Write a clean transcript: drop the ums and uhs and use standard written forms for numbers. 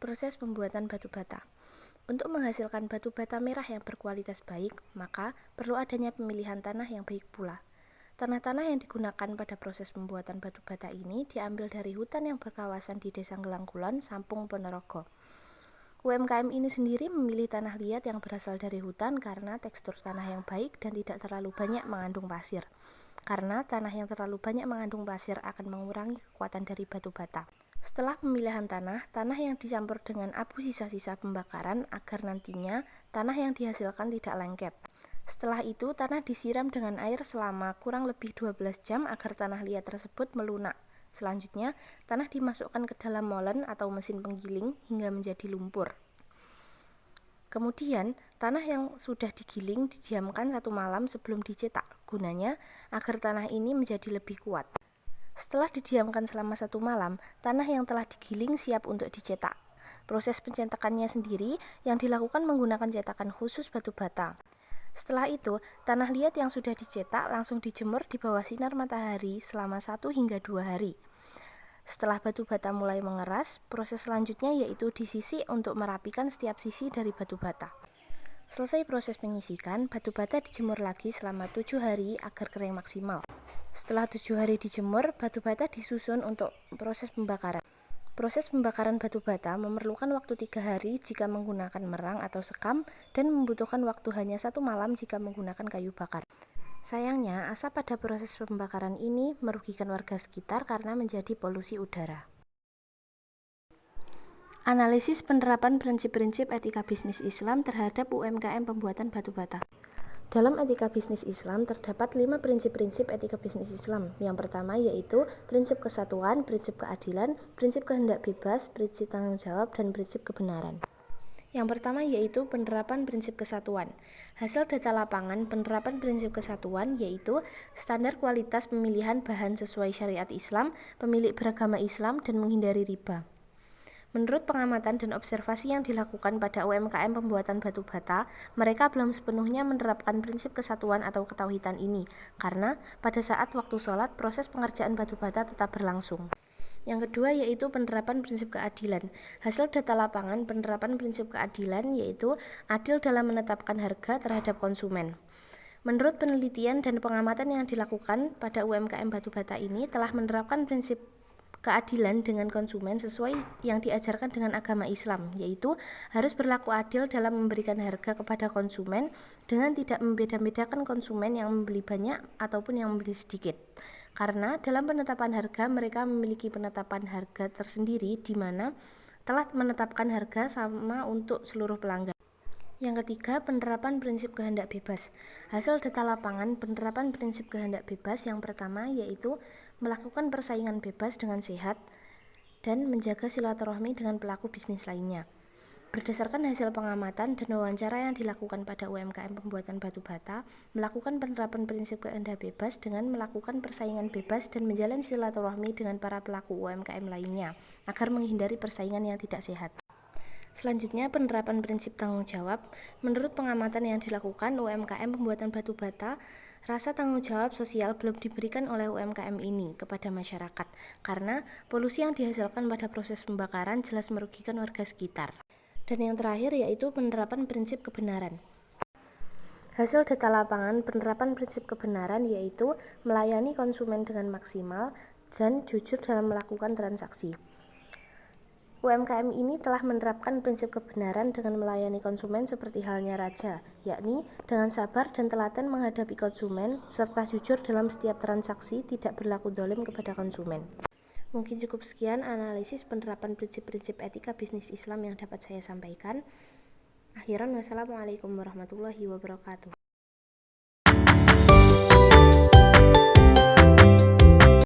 Proses pembuatan batu bata. Untuk menghasilkan batu bata merah yang berkualitas baik, maka perlu adanya pemilihan tanah yang baik pula. Tanah-tanah yang digunakan pada proses pembuatan batu bata ini diambil dari hutan yang berkawasan di Desa Gelangkulon, Sampung, Ponorogo. UMKM ini sendiri memilih tanah liat yang berasal dari hutan karena tekstur tanah yang baik dan tidak terlalu banyak mengandung pasir. Karena tanah yang terlalu banyak mengandung pasir akan mengurangi kekuatan dari batu bata. Setelah pemilihan tanah yang dicampur dengan abu sisa-sisa pembakaran agar nantinya tanah yang dihasilkan tidak lengket. Setelah itu, tanah disiram dengan air selama kurang lebih 12 jam agar tanah liat tersebut melunak. Selanjutnya, tanah dimasukkan ke dalam molen atau mesin penggiling hingga menjadi lumpur. Kemudian, tanah yang sudah digiling didiamkan 1 malam sebelum dicetak, gunanya agar tanah ini menjadi lebih kuat. Setelah didiamkan selama 1 malam, tanah yang telah digiling siap untuk dicetak. Proses pencetakannya sendiri yang dilakukan menggunakan cetakan khusus batu bata. Setelah itu, tanah liat yang sudah dicetak langsung dijemur di bawah sinar matahari selama 1 hingga 2 hari. Setelah batu bata mulai mengeras, proses selanjutnya yaitu disisik untuk merapikan setiap sisi dari batu bata. Selesai proses penyisikan, batu bata dijemur lagi selama 7 hari agar kering maksimal. Setelah 7 hari dijemur, batu bata disusun untuk proses pembakaran. Proses pembakaran batu bata memerlukan waktu 3 hari jika menggunakan merang atau sekam dan membutuhkan waktu hanya 1 malam jika menggunakan kayu bakar. Sayangnya, asap pada proses pembakaran ini merugikan warga sekitar karena menjadi polusi udara. Analisis penerapan prinsip-prinsip etika bisnis Islam terhadap UMKM pembuatan batu bata. Dalam etika bisnis Islam terdapat 5 prinsip-prinsip etika bisnis Islam. Yang pertama yaitu prinsip kesatuan, prinsip keadilan, prinsip kehendak bebas, prinsip tanggung jawab, dan prinsip kebenaran. Yang pertama yaitu penerapan prinsip kesatuan. Hasil data lapangan penerapan prinsip kesatuan yaitu standar kualitas pemilihan bahan sesuai syariat Islam, pemilik beragama Islam, dan menghindari riba. Menurut pengamatan dan observasi yang dilakukan pada UMKM pembuatan batu bata, mereka belum sepenuhnya menerapkan prinsip kesatuan atau ketauhidan ini, karena pada saat waktu sholat, proses pengerjaan batu bata tetap berlangsung. Yang kedua yaitu penerapan prinsip keadilan. Hasil data lapangan penerapan prinsip keadilan yaitu adil dalam menetapkan harga terhadap konsumen. Menurut penelitian dan pengamatan yang dilakukan pada UMKM batu bata ini telah menerapkan prinsip keadilan dengan konsumen sesuai yang diajarkan dengan agama Islam, yaitu harus berlaku adil dalam memberikan harga kepada konsumen dengan tidak membeda-bedakan konsumen yang membeli banyak ataupun yang membeli sedikit. Karena dalam penetapan harga mereka memiliki penetapan harga tersendiri di mana telah menetapkan harga sama untuk seluruh pelanggan. Yang ketiga, penerapan prinsip kehendak bebas. Hasil data lapangan penerapan prinsip kehendak bebas yang pertama yaitu melakukan persaingan bebas dengan sehat dan menjaga silaturahmi dengan pelaku bisnis lainnya. Berdasarkan hasil pengamatan dan wawancara yang dilakukan pada UMKM pembuatan batu bata, melakukan penerapan prinsip kehendak bebas dengan melakukan persaingan bebas dan menjalin silaturahmi dengan para pelaku UMKM lainnya, agar menghindari persaingan yang tidak sehat. Selanjutnya, penerapan prinsip tanggung jawab. Menurut pengamatan yang dilakukan UMKM pembuatan batu bata, rasa tanggung jawab sosial belum diberikan oleh UMKM ini kepada masyarakat, karena polusi yang dihasilkan pada proses pembakaran jelas merugikan warga sekitar. Dan yang terakhir yaitu penerapan prinsip kebenaran. Hasil data lapangan penerapan prinsip kebenaran yaitu melayani konsumen dengan maksimal dan jujur dalam melakukan transaksi. UMKM ini telah menerapkan prinsip kebenaran dengan melayani konsumen seperti halnya raja, yakni dengan sabar dan telaten menghadapi konsumen, serta jujur dalam setiap transaksi, tidak berlaku zalim kepada konsumen. Mungkin cukup sekian analisis penerapan prinsip-prinsip etika bisnis Islam yang dapat saya sampaikan. Akhiran, wassalamualaikum warahmatullahi wabarakatuh.